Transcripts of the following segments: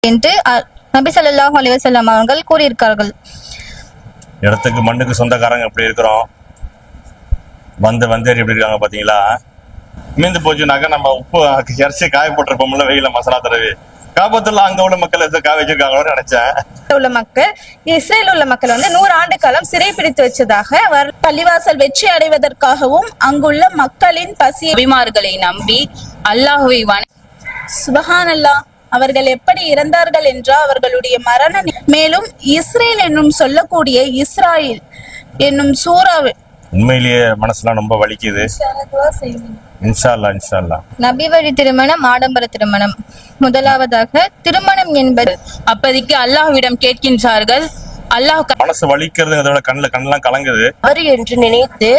என்று நபி ஸல்லல்லாஹு அலைஹி வஸல்லம் அவர்கள் கூறியிருக்கார்கள். இடத்துக்கு மண்ணுக்கு சொந்தக்காரங்க எப்படி இருக்கிறோம், வந்தேறி எப்படி இருக்காங்க பாத்தீங்களா. மீந்து போச்சுனாக்கா நம்ம உப்பு இறச்சி காய போட்டிருப்போம்ல வெயில மசாலா தடவி. காபத்துல அங்க உள்ள மக்கள் எதை காய வச்சிருக்காங்களோன்னு நினைச்சேன். உள்ள மக்கள் இஸ்ரேல் உள்ள மக்கள் 100 ஆண்டு காலம் சிறை பிடித்து வச்சதாக பள்ளிவாசல் வெற்றி அடைவதற்காகவும் அங்குள்ள மக்களின் பசி நபிமார்களை நம்பி அல்லாஹுவை சுபஹானல்லாஹ் அவர்கள் எப்படி இறந்தார்கள் என்றால் அவர்களுடைய மேலும் இஸ்ரேல் என்னும் சொல்லக்கூடிய இஸ்ராயில் என்னும் சூறாவில் உண்மையிலேயே மனசுலாம் ரொம்ப வலிக்குது. இன்ஷா அல்லாஹ். நபி வழி திருமணம், ஆடம்பர திருமணம். முதலாவதாக திருமணம் என்பது அப்போதைக்கு அல்லாஹ்விடம் கேட்கின்றார்கள். அல்லாஹ் மனசு வலிக்கிறதுங்கிறத கண்ணெல்லாம் கலங்குது அவர் என்று நினைத்து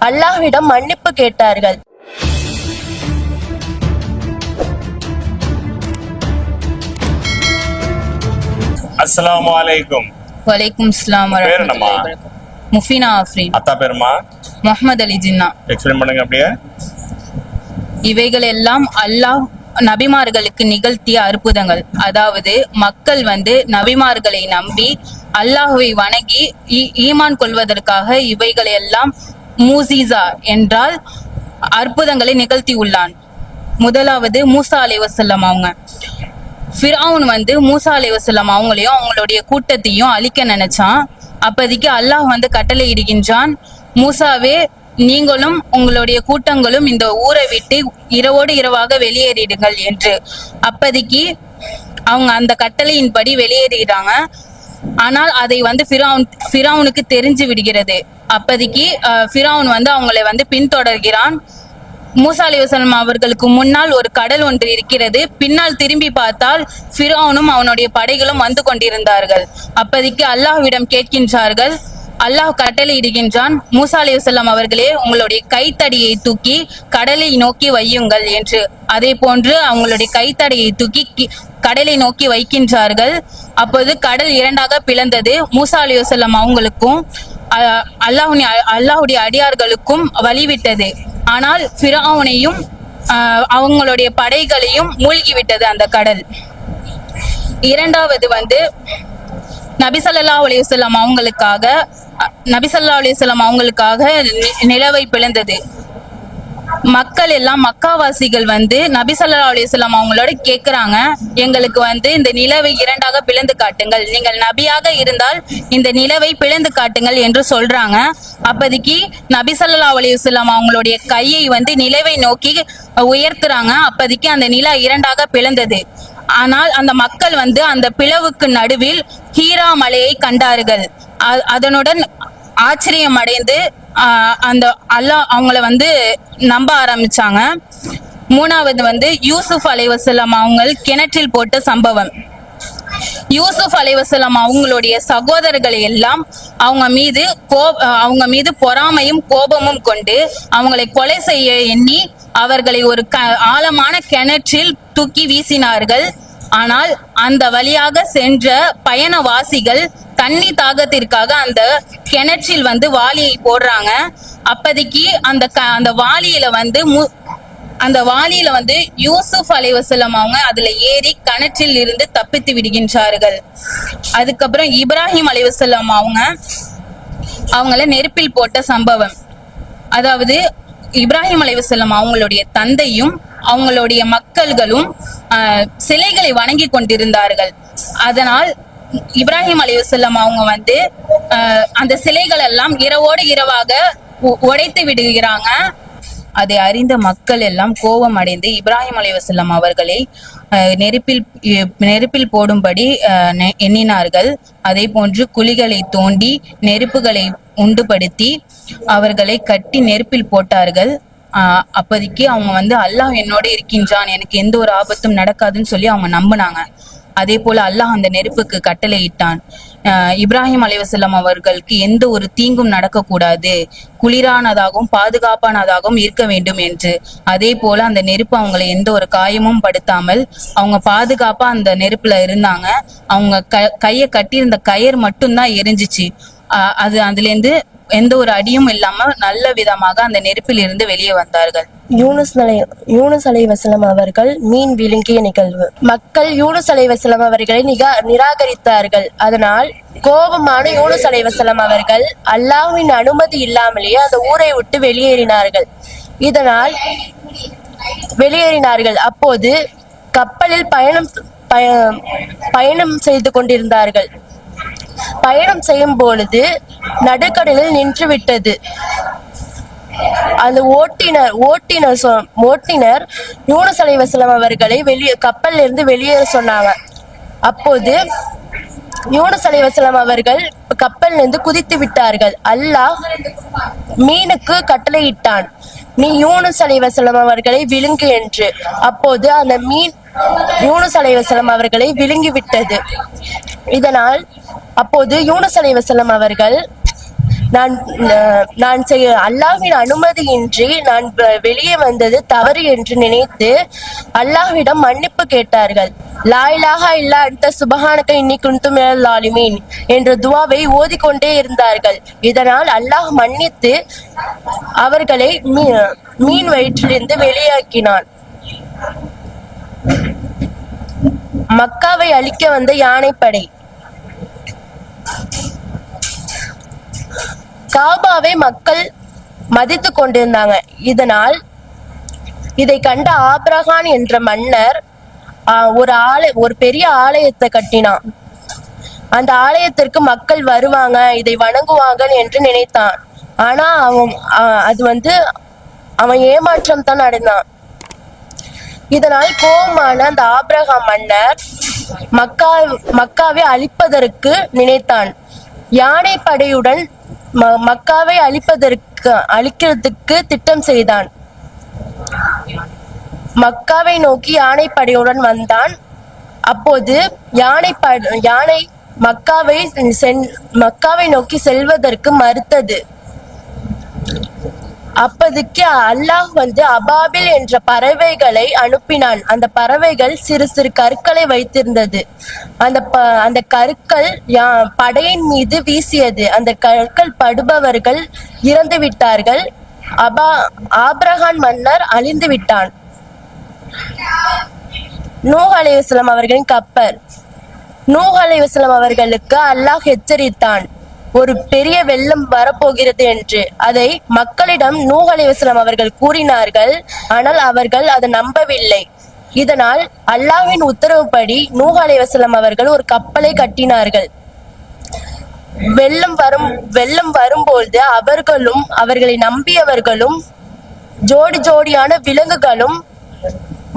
அல்லாஹ்விடம் மன்னிப்பு கேட்டார்கள். அஸ்ஸலாமு அலைக்கும். வலைக்கும் ஸலாம் வரஹ்மத்துல்லாஹி வபரகாத்துஹு. முஃபினா ஆஃப்ரீன். அத்தா பேருமா முஹம்மது அலி ஜின்னா. எக்ஸ்பிளைன் பண்ணுங்க அப்படியே. இவைகள் எல்லாம் அல்லாஹ் நபிமார்களுக்கு நிகழ்த்திய அற்புதங்கள். அதாவது மக்கள் நபிமார்களை நம்பி அல்லாஹுவை வணங்கி ஈமான் கொள்வதற்காக இவைகளை எல்லாம் மூசிசா என்றால் அற்புதங்களை நிகழ்த்தி உள்ளான். முதலாவது மூசா அலைஹிஸ்ஸலாம் அவங்க. ஃபிரௌன் மூசா அலைஹிஸ்ஸலாம் அவங்களையும் அவங்களுடைய கூட்டத்தையும் அழிக்க நினைச்சான். அப்போதைக்கு அல்லாஹ் கட்டளை இடுகின்றான், மூசாவே நீங்களும் உங்களுடைய கூட்டங்களும் இந்த ஊரை விட்டு இரவோடு இரவாக வெளியேறிடுங்கள் என்று. அப்போதைக்கு அவங்க அந்த கட்டளையின்படி வெளியேறுகிறாங்க. ஆனால் அதை ஃபிரௌனுக்கு தெரிஞ்சு விடுகிறது. அப்போதைக்கு ஃபிரௌன் அவங்களை பின்தொடர்கிறான். மூசா அலைஹிஸ்ஸலாம் அவர்களுக்கு முன்னால் ஒரு கடல் ஒன்று இருக்கிறது. பின்னால் திரும்பி பார்த்தால் ஃபிரௌனும் அவனுடைய படைகளும் வந்து கொண்டிருந்தார்கள். அப்போதைக்கு அல்லாஹ்விடம் கேட்கின்றார்கள். அல்லாஹ் கட்டளை இடுகின்றான், மூசா அலைஹிஸ்ஸலாம் அவர்களே உங்களுடைய கைத்தடியை தூக்கி கடலை நோக்கி வையுங்கள் என்று. அதே போன்று அவங்களுடைய கைத்தடியை தூக்கி கடலை நோக்கி வைக்கின்றார்கள். அப்போது கடல் இரண்டாக பிளந்தது. மூசா அலைஹிஸ்ஸலாம் அவங்களுக்கும் அல்லாஹுடைய அடியார்களுக்கும் வழிவிட்டது. ஆனால் ஃபிரௌனையும் அவங்களுடைய படைகளையும் மூழ்கிவிட்டது அந்த கடல். இரண்டாவது நபி ஸல்லல்லாஹு அலைஹி வஸல்லம் அவங்களுக்காக நிலவை பிளந்தது. மக்கள் எல்லாம் மக்காவாசிகள் நபி ஸல்லல்லாஹு அலைஹி வஸல்லம் அவங்களோட கேக்குறாங்க, எங்களுக்கு இந்த நிலவை இரண்டாக பிளந்து காட்டுங்கள், நீங்கள் நபியாக இருந்தால் இந்த நிலவை பிளந்து காட்டுங்கள் என்று சொல்றாங்க. அப்போதைக்கு நபி ஸல்லல்லாஹு அலைஹி வஸல்லம் அவங்களுடைய கையை நிலவை நோக்கி உயர்த்துறாங்க. அப்போதைக்கு அந்த நிலா இரண்டாக பிளந்தது. ஆனால் அந்த மக்கள் அந்த பிளவுக்கு நடுவில் ஹீரா மலையை கண்டார்கள். அதனுடன் ஆச்சரியம் அடைந்து அந்த அல்லாஹ் அவங்கள நம்ப ஆரம்பிச்சாங்க. மூணாவது யூசுப் அலைஹிஸ்ஸலாம் அவங்க கிணற்றில் போட்ட சம்பவம். யூசுப் அலைஹிஸ்ஸலாம் அவங்களுடைய சகோதரர்களை எல்லாம் அவங்க மீது பொறாமையும் கோபமும் கொண்டு அவங்களை கொலை செய்ய எண்ணி அவர்களை ஒரு ஆழமான கிணற்றில் தூக்கி வீசினார்கள். ஆனால் அந்த வழியாக சென்ற பயணவாசிகள் தண்ணி தாகத்திற்காக அந்த கிணற்றில் வாளியை போடுறாங்க. அப்போதைக்கு அந்த வாளியில யூசுப் அலைஹிஸ்ஸலாம் அவங்க அதுல ஏறி கிணற்றில் இருந்து தப்பித்து விடுகின்றார்கள். அதுக்கப்புறம் இப்ராஹிம் அலைஹிஸ்ஸலாம் அவங்கள நெருப்பில் போட்ட சம்பவம். அதாவது இப்ராஹிம் அலைஹிஸ்ஸலாம் அவங்களுடைய தந்தையும் அவங்களுடைய மக்கள்களும் சிலைகளை வணங்கி கொண்டிருந்தார்கள். அதனால் இப்ராஹிம் அலைஹிஸ்ஸலாம் அவங்க அந்த சிலைகள் எல்லாம் இரவோடு இரவாக உடைத்து விடுகிறாங்க. அதை அறிந்த மக்கள் எல்லாம் கோபம் அடைந்து இப்ராஹிம் அலைஹிஸ்ஸலாம் அவர்களை நெருப்பில் போடும்படி எண்ணினார்கள். அதே போன்று குழிகளை தோண்டி நெருப்புகளை உண்டுபடுத்தி அவர்களை கட்டி நெருப்பில் போட்டார்கள். அப்போதைக்கு அவங்க அல்லாஹ் என்னோட இருக்கின்றான், எனக்கு எந்த ஒரு ஆபத்தும் நடக்காதுன்னு சொல்லி அவங்க நம்பினாங்க. அதே போல அல்லாஹ் அந்த நெருப்புக்கு கட்டளை இட்டான், இப்ராஹிம் அலைஹிஸ்ஸலாம் அவர்களுக்கு எந்த ஒரு தீங்கும் நடக்கக்கூடாது, குளிரானதாகவும் பாதுகாப்பானதாகவும் இருக்க வேண்டும் என்று. அதே போல அந்த நெருப்பு அவங்களை எந்த ஒரு காயமும் படுத்தாமல் அவங்க பாதுகாப்பா அந்த நெருப்புல இருந்தாங்க. அவங்க கையை கட்டியிருந்த கயிறு மட்டும்தான் எரிஞ்சிச்சு. அதுல இருந்து எந்த ஒரு அடியும் இல்லாம நல்ல விதமாக அந்த நெருப்பில் இருந்து வெளியே வந்தார்கள். யூனுஸ் அலைஹிஸ்ஸலாம் அவர்கள் மீன் விழுங்கிய நிகழ்வு. மக்கள் யூனுஸ் அலைஹிஸ்ஸலாம் அவர்களை நிராகரித்தார்கள். அதனால் கோபமான யூனுஸ் அலைஹிஸ்ஸலாம் அவர்கள் அல்லாஹ்வின் அனுமதி இல்லாமலேயே அந்த ஊரை விட்டு வெளியேறினார்கள். அப்போது கப்பலில் பயணம் செய்து கொண்டிருந்தார்கள். பயணம் செய்யும் பொழுது நடுக்கடலில் நின்று விட்டது. அந்த ஓட்டுநர் யூனுஸ் அலைஹிஸ்ஸலாம் அவர்களை கப்பல்ல இருந்து வெளியேற சொன்னாங்க. அப்போது யூனுஸ் அலைஹிஸ்ஸலாம் அவர்கள் கப்பல்ல இருந்து குதித்து விட்டார்கள். அல்லாஹ் மீனுக்கு கட்டளையிட்டான், நீ யூனுஸ் அலைஹிஸ்ஸலாம் அவர்களை விழுங்கு என்று. அப்போது அந்த மீன் யூனுஸ் அலைஹிஸ்ஸலாம் அவர்களை விழுங்கி விட்டது. இதனால் அப்போது யூனுஸ் அலைஹிஸ்ஸலாம் அவர்கள் நான் அல்லாஹ்வின் அனுமதியின்றி நான் வெளியே வந்தது தவறு என்று நினைத்து அல்லாஹ்விடம் மன்னிப்பு கேட்டார்கள். லா இலாஹா இல்லா அன்த சுப்ஹானக இன்னி குன்து மினல் ஸாலிமீன் என்ற துஆவை ஓதிக்கொண்டே இருந்தார்கள். இதனால் அல்லாஹ் மன்னித்து அவர்களை மீன் வயிற்றிலிருந்து வெளியாக்கினான். மக்காவை அழிக்க வந்த யானைப்படை. காபாவை மக்கள் மதித்து கொண்டிருந்தாங்க. இதை கண்ட ஆபிரகாம் என்ற மன்னர் ஒரு பெரிய ஆலயத்தை கட்டினான். அந்த ஆலயத்திற்கு மக்கள் வருவாங்க, இதை வணங்குவாங்க என்று நினைத்தான். ஆனா அவன் ஏமாற்றம் தான் அடைந்தான். இதனால் கோபமான அந்த ஆபிரகாம் மன்னர் மக்காவை அழிப்பதற்கு நினைத்தான். யானை படையுடன் மக்காவை அழிக்கிறதுக்கு திட்டம் செய்தான். மக்காவை நோக்கி யானை படையுடன் வந்தான். அப்போது யானை மக்காவை நோக்கி செல்வதற்கு மறுத்தது. அப்போதைக்கு அல்லாஹ் அபாபில் என்ற பறவைகளை அனுப்பினான். அந்த பறவைகள் சிறு சிறு கற்களை வைத்திருந்தது. அந்த கற்கள் படையின் மீது வீசியது. அந்த கற்கள் படுபவர்கள் இறந்து விட்டார்கள். ஆபிரகாம் மன்னர் அழிந்து விட்டான். நூஹ் அலைஹிஸ்ஸலாம் அவர்களின் கப்பல். நூஹ் அலைஹிஸ்ஸலாம் அவர்களுக்கு அல்லாஹ் எச்சரித்தான், ஒரு பெரிய வெள்ளம் வரப்போகிறது என்று. அதை மக்களிடம் நூஹ் அலைஹிஸ்ஸலாம் அவர்கள் கூறினார்கள். ஆனால் அவர்கள் அதை நம்பவில்லை. இதனால் அல்லாஹ்வின் உத்தரவுப்படி நூஹ் அலைஹிஸ்ஸலாம் அவர்கள் ஒரு கப்பலை கட்டினார்கள். வெள்ளம் வரும்போது அவர்களும் அவர்களை நம்பியவர்களும் ஜோடியான விலங்குகளும்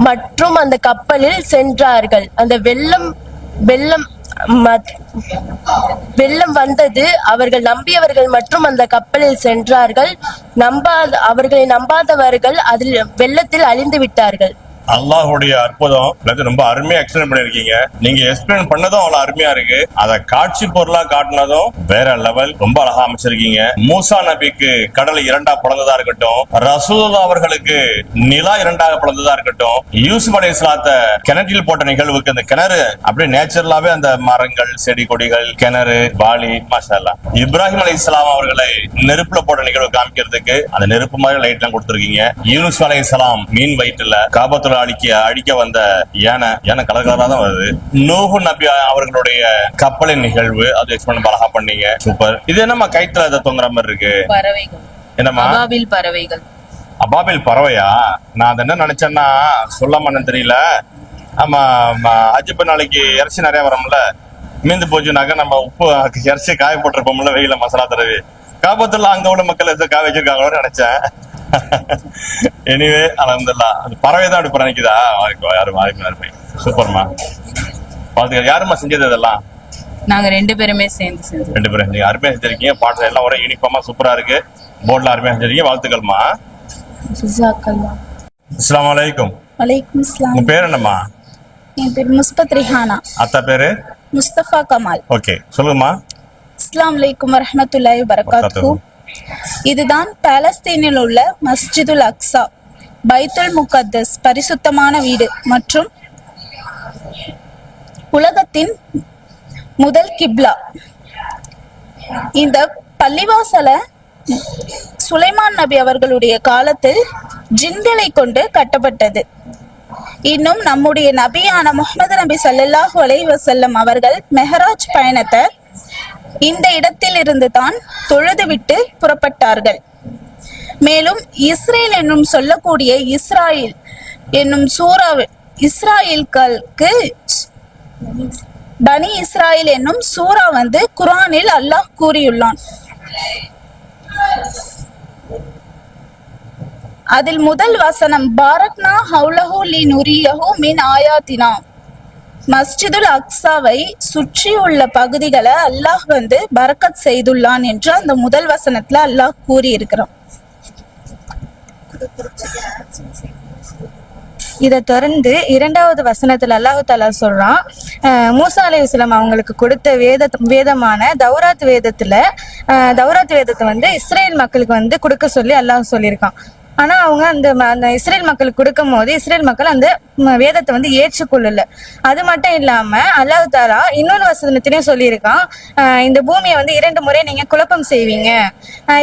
மற்றும் அந்த கப்பலில் சென்றார்கள். அந்த வெள்ளம் வந்தது. அவர்கள் நம்பியவர்கள் மற்றும் அந்த கப்பலில் சென்றார்கள். அவர்களை நம்பாதவர்கள் அதில் வெள்ளத்தில் அழிந்து விட்டார்கள். அல்லாஹுடைய அற்புதம் ரொம்ப அருமையா எக்ஸ்பிளைன் பண்ணிருக்கீங்க. நீங்க எக்ஸ்பிளைன் பண்ணதும் அவ்வளவு அருமையா இருக்கு. அதை காட்சி பொருளா காட்டினதும் வேற லெவல். ரொம்ப அழகா அமைச்சிருக்கீங்க. மூசா நபிக்கு கடலை இரண்டா பிளந்ததா இருக்கட்டும், ரசூலுல்லாஹ் அவர்களுக்கு நிலா இரண்டாக பிளந்ததா இருக்கட்டும், யூசுப் அலைஹிஸ்ஸலாத்தை கிணற்றில் போட்ட நிகழ்வுக்கு அந்த கிணறு அப்படியே நேச்சுரலாவே அந்த மரங்கள், செடி கொடிகள், கிணறு, வாளி, மாஷா அல்லாஹ். இப்ராஹிம் அலைஹிஸ்ஸலாம் அவர்களை நெருப்புல போட்ட நிகழ்வு காமிக்கிறதுக்கு அந்த நெருப்பு மாதிரி லைட் எல்லாம் கொடுத்திருக்கீங்க. யூனுஸ் அலைஹிஸ்ஸலாம் மீன் வயிற்றுல காபத்துல அழிக்க வந்த யானை கலர் கலரா தான் வருது. நூஹ் நபி அவர்களுடைய கப்பலின் நிகழ்வு அது எக்ஸ்பிளைன் அழகா பண்ணீங்க. சூப்பர். இது என்னமா கைத்துல அதை தொங்குற மாதிரி இருக்கு? பறவைகள். என்னமா? அபாபில் பறவைகள். அபாபில் பறவையா? நான் அதை என்ன நினைச்சேன்னா சொல்லாமன்னு தெரியல. ஆமா, அஜிப்ப நாளைக்கு இறைச்சி நிறைய வரும்ல, மீந்து போச்சுனாக்க நம்ம உப்பு இறைச்சி காய போட்டிருப்போம்ல வெயில மசாலா தடவி. காபத்துல அங்க உள்ள மக்கள் எதை காய வச்சிருக்காங்களோன்னு நினைச்சேன். எனிவே அல்ஹம்துலில்லாஹ். அது பறவை தான் அப்படி பிறனிக்குதா? யாருமே சூப்பர்மா. வாழ்த்துக்கள். யாருமா செஞ்சது இதெல்லாம்? நாங்க 2 பேருமே சேர்ந்து செஞ்சோம். 2 பேரும் நீங்க அருமையா செஞ்சிருக்கீங்க. பாட்டு எல்லாம் ஒரே யூனிஃபார்மா சூப்பரா இருக்கு. போர்ட்ல அருமையா செஞ்சிருக்கீங்க. வாழ்த்துக்கள்மா. அஸ்ஸலாமு அலைக்கும். வலைக்கும் அஸ்ஸலாம். உங்க பேர் என்னம்மா? என் பேர் முஸ்பத் ரிஹானா. அத்தா பேரு? முஸ்தபா கமால். ஓகே, சொல்லுங்கம்மா. அஸ்ஸலாமு அலைக்கும் வரஹ்மத்துல்லாஹி வபரகாத்துஹு. இதுதான் பாலஸ்தீனில் உள்ள மஸ்ஜிதுல் அக்ஸா, பைத்துல் முகத்தஸ், பரிசுத்தமான வீடு மற்றும் உலகத்தின் முதல் கிப்லா. இந்த பள்ளிவாசல சுலைமான் நபி அவர்களுடைய காலத்தில் ஜின்களை கொண்டு கட்டப்பட்டது. இன்னும் நம்முடைய நபியான முஹம்மது நபி ஸல்லல்லாஹு அலைஹி வஸல்லம் அவர்கள் மெஹராஜ் பயணத்தை இந்த இடத்தில் இருந்து தான் தொழுதுவிட்டு புறப்பட்டார்கள். மேலும் இஸ்ரேல் என்னும் சொல்லக்கூடிய இஸ்ராயில் என்னும் இஸ்ராயல்களுக்கு பனி இஸ்ராயில் என்னும் சூரா குர்ஆனில் அல்லாஹ் கூறியுள்ளான். அதில் முதல் வசனம் பாரக்னா ஹவுலஹு லினுரியஹு மின் ஆயாத்தினா. மஸ்ஜிதுல் அக்ஸாவை சுற்றியுள்ள பகுதிகளை அல்லாஹ் பரக்கத் செய்துள்ளான் என்று அந்த முதல் வசனத்துல அல்லாஹ் கூறி இருக்கிறான். இதை தொடர்ந்து 2வது வசனத்துல அல்லாஹு தாலா சொல்றான், மூசா அலைஹிஸ்ஸலாம் அவங்களுக்கு கொடுத்த வேதமான தௌராத் வேதத்தை இஸ்ரேல் மக்களுக்கு கொடுக்க சொல்லி அல்லாஹ் சொல்லியிருக்கான். ஆனா அவங்க அந்த இஸ்ரேல் மக்களுக்கு கொடுக்கும் போது இஸ்ரேல் மக்கள் அந்த வேதத்தை ஏற்றுக்கொள்ளல. அது மட்டும் இல்லாம அல்லாஹ் தாலா இன்னொரு வசனத்திலையும் சொல்லியிருக்கான், இந்த பூமியை 2 முறை நீங்க குழப்பம் செய்வீங்க,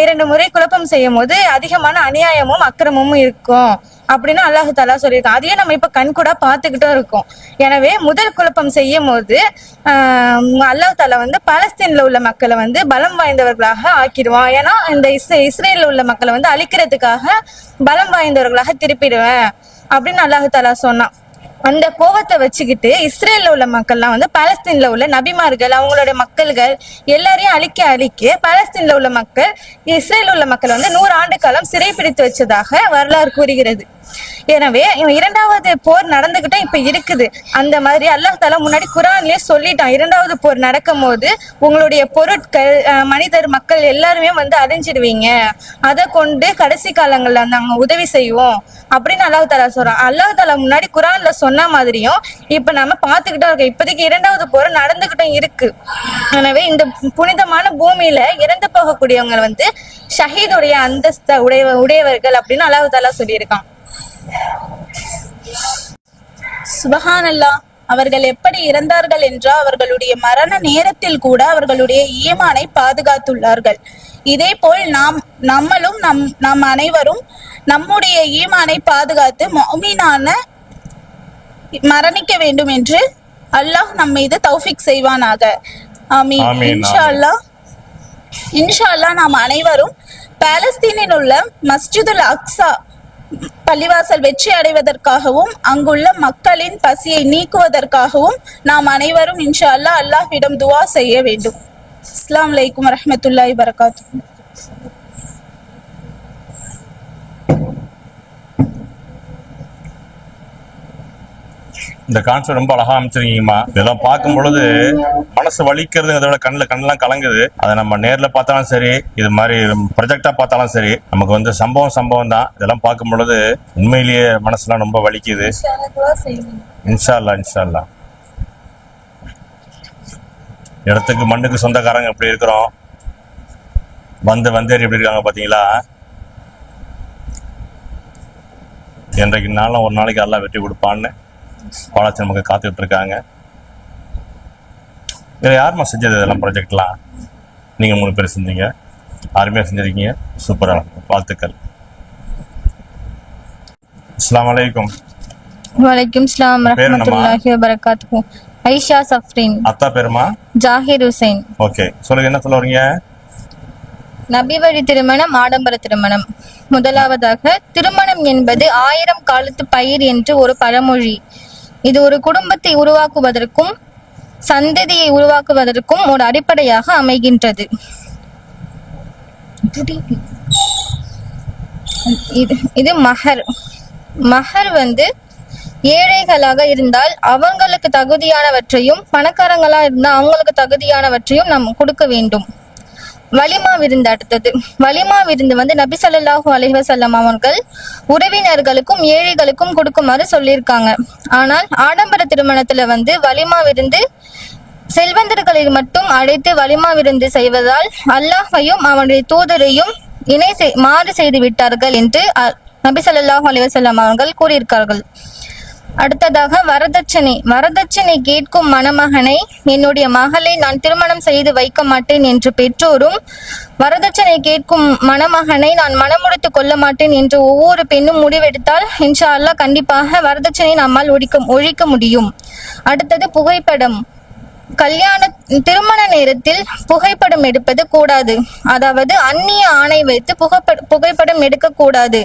2 முறை குழப்பம் செய்யும் போது அதிகமான அநியாயமும் அக்கிரமும் இருக்கும் அப்படின்னு அல்லாஹ் தாலா சொல்லியிருக்கான். அதையே நம்ம இப்ப கண்கூடா பார்த்துக்கிட்டும் இருக்கோம். எனவே முதல் குழப்பம் செய்யும் போது அல்லாஹ் தாலா பாலஸ்தீன்ல உள்ள மக்களை பலம் வாய்ந்தவர்களாக ஆக்கிடுவான். ஏன்னா இந்த இஸ்ரேல்ல உள்ள மக்களை அழிக்கிறதுக்காக பலம் வாய்ந்தவர்களாக திருப்பிடுவேன் அப்படின்னு அல்லாஹ் தாலா சொன்னான். அந்த கோவத்தை வச்சுக்கிட்டு இஸ்ரேல்ல உள்ள மக்கள்லாம் பாலஸ்தீன்ல உள்ள நபிமார்கள் அவங்களுடைய மக்கள்கள் எல்லாரையும் அழிக்க பாலஸ்தீன்ல உள்ள மக்கள் இஸ்ரேல் உள்ள மக்கள் 100 ஆண்டு காலம் சிறைப்பிடித்து வச்சதாக வரலாறு கூறுகிறது. எனவே 2வது போர் நடந்துகிட்டே இப்ப இருக்குது. அந்த மாதிரி அல்லாஹ் தாலா முன்னாடி குர்ஆன்லயே சொல்லிட்டான், 2வது போர் நடக்கும் போது உங்களுடைய பொருட்கள் மனிதர் மக்கள் எல்லாருமே அழிஞ்சிடுவீங்க, அதை கொண்டு கடைசி காலங்கள்ல நாங்க உதவி செய்வோம் அப்படின்னு அல்லாஹ் தாலா சொல்றான். அல்லாஹ் தாலா முன்னாடி குர்ஆன்ல சொன்ன மாதிரியும் இப்ப நம்ம பார்த்துக்கிட்டோம் இருக்கோம். இப்போதைக்கு 2வது போர் நடந்துகிட்டும் இருக்கு. எனவே இந்த புனிதமான பூமியில இறந்து போகக்கூடியவங்க ஷஹீதுடைய அந்தஸ்த உடையவர்கள் அப்படின்னு அல்லாஹ் தாலா சொல்லியிருக்கான். சுபஹானல்லாஹ். அவர்கள் எப்படி இறந்தார்கள் என்றால் அவர்களுடைய மரண நேரத்தில் கூட அவர்களுடைய ஈமானை பாதுகாத்துள்ளார்கள். இதே போல் நாம் அனைவரும் நம்முடைய ஈமானை பாதுகாத்து முஃமினான மரணிக்க வேண்டும் என்று அல்லாஹ் நம் மீது தௌஃபீக் செய்வானாக. ஆமீன். இன்ஷா அல்லாஹ் நாம் அனைவரும் பாலஸ்தீனில் உள்ள மஸ்ஜிதுல் அக்ஸா பள்ளிவாசல் வெற்றி அடைவதற்காகவும் அங்குள்ள மக்களின் பசியை நீக்குவதற்காகவும் நாம் அனைவரும் இன்ஷா அல்லாஹ் அல்லாஹ்விடம் துஆ செய்ய வேண்டும். அஸ்ஸலாமு அலைக்கும் வரஹ்மத்துல்லாஹி வபரகாத்துஹு. இந்த கான்செப்ட் ரொம்ப அழகா அமைச்சிருக்கீங்கம்மா. இதெல்லாம் பார்க்கும் பொழுது மனசு வலிக்கிறது, அதோட கண்ணெல்லாம் கலங்குது. அதை நம்ம நேர்ல பார்த்தாலும் சரி, இது மாதிரி ப்ரொஜெக்டா பார்த்தாலும் சரி, நமக்கு சம்பவம் தான். இதெல்லாம் பார்க்கும் பொழுது உண்மையிலேயே மனசுலாம் ரொம்ப வலிக்குது. இன்ஷா அல்லாஹ். இடத்துக்கு மண்ணுக்கு சொந்தக்காரங்க எப்படி இருக்கிறோம், வந்தேரி எப்படி இருக்காங்க பாத்தீங்களா. என்றைக்கு நாளும் ஒரு நாளைக்கு அல்லாஹ் வெற்றி கொடுப்பான்னு பாலாச்சி நமக்கு காத்துக்கிட்டு இருக்காங்க. இதில் யாருமா செஞ்சது இதெல்லாம் ப்ராஜெக்ட்லாம்? நீங்கள் 3 பேர் செஞ்சீங்க, அருமையாக செஞ்சிருக்கீங்க, சூப்பராக, வாழ்த்துக்கள். அஸ்ஸலாமு அலைக்கும். வலைக்கும் ஸலாம் ரஹ்மத்துல்லாஹி வபரகாத்துஹு. ஐஷா சஃப்ரின். அத்தா பேருமா? ஜாகிர் ஹுசைன். ஓகே, சொல்லுங்க, என்ன சொல்ல வரீங்க? நபி வழி திருமணம், ஆடம்பர திருமணம். முதலாவதாக, திருமணம் என்பது 1000 காலத்து பயிர் என்று ஒரு பழமொழி. இது ஒரு குடும்பத்தை உருவாக்குவதற்கும் சந்ததியை உருவாக்குவதற்கும் ஒரு அடிப்படையாக அமைகின்றது. இது மஹர் ஏழைகளாக இருந்தால் அவங்களுக்கு தகுதியானவற்றையும், பணக்காரங்களா இருந்தால் அவங்களுக்கு தகுதியானவற்றையும் நாம் கொடுக்க வேண்டும். வலிமா விருந்து. அடுத்தது வலிமா விருந்து நபி ஸல்லல்லாஹு அலைஹி வஸல்லம் அவர்கள் உறவினர்களுக்கும் ஏழைகளுக்கும் கொடுக்குமாறு சொல்லியிருக்காங்க. ஆனால் ஆடம்பர திருமணத்துல வலிமா விருந்து செல்வந்தர்களை மட்டும் அழைத்து வலிமா விருந்து செய்வதால் அல்லாஹையும் அவனுடைய தூதரையும் மாறு செய்து விட்டார்கள் என்று நபி ஸல்லல்லாஹு அலைஹி வஸல்லம் அவர்கள் கூறியிருக்கார்கள். அடுத்ததாக வரதட்சணை. வரதட்சணை கேட்கும் மணமகனை என்னுடைய மகளை நான் திருமணம் செய்து வைக்க மாட்டேன் என்று பெற்றோரும், வரதட்சணை கேட்கும் மணமகனை நான் மணமுடித்து கொள்ள மாட்டேன் என்று ஒவ்வொரு பெண்ணும் முடிவெடுத்தால் இன்ஷா அல்லாஹ் கண்டிப்பாக வரதட்சணை நம்மால் ஒழிக்க முடியும். அடுத்தது புகைப்படம். திருமண நேரத்தில் புகைப்படம் எடுப்பது கூடாது. அதாவது அந்நிய ஆணை வைத்து புகைப்படம் எடுக்க கூடாது.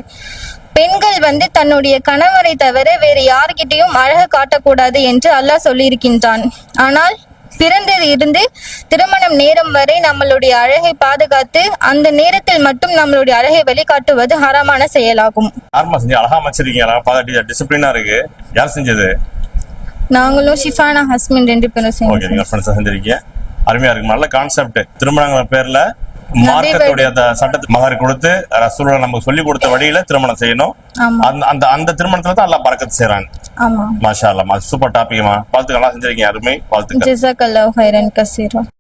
பெண்கள் தன்னுடைய கணவரை தவிர வேறு யார்கிட்டையும் அழகு காட்டக்கூடாது என்று அல்லாஹ் சொல்லியிருக்கின்றான். ஆனால் பிறந்தது இருந்து திருமணம் நேரம் வரை நம்மளுடைய அழகை பாதுகாத்து அந்த நேரத்தில் மட்டும் நம்மளுடைய அழகை வெளிக்காட்டுவது ஹராமான செயலாகும். அழகா அமைச்சிருக்கீங்க, டிசிப்ளினா இருக்கு. யார் செஞ்சது? நாங்களும் ஷிஃபானா ஹஸ்பண்ட் 2 பேரும் செஞ்சிருக்கீங்க. அருமையா இருக்கு. நல்ல கான்செப்ட். திருமணங்கள் பேர்ல மார்க்கத்துடைய அந்த சட்டத்தை மகர் கொடுத்து ரசூலுல்லாஹ் நமக்கு சொல்லி கொடுத்த வழியில திருமணம் செய்யணும். அந்த திருமணத்துல தான் அல்லாஹ் பரக்கத் செய்றான். மாஷா அல்லாஹ். சூப்பர் டாபிக்மா. வாழ்த்துக்கள். நல்லா செஞ்சிருக்கீங்க. அருமை. வாழ்த்துக்கள். ஜஸாக்கல்லாஹு ஹைரன் கஸீரா.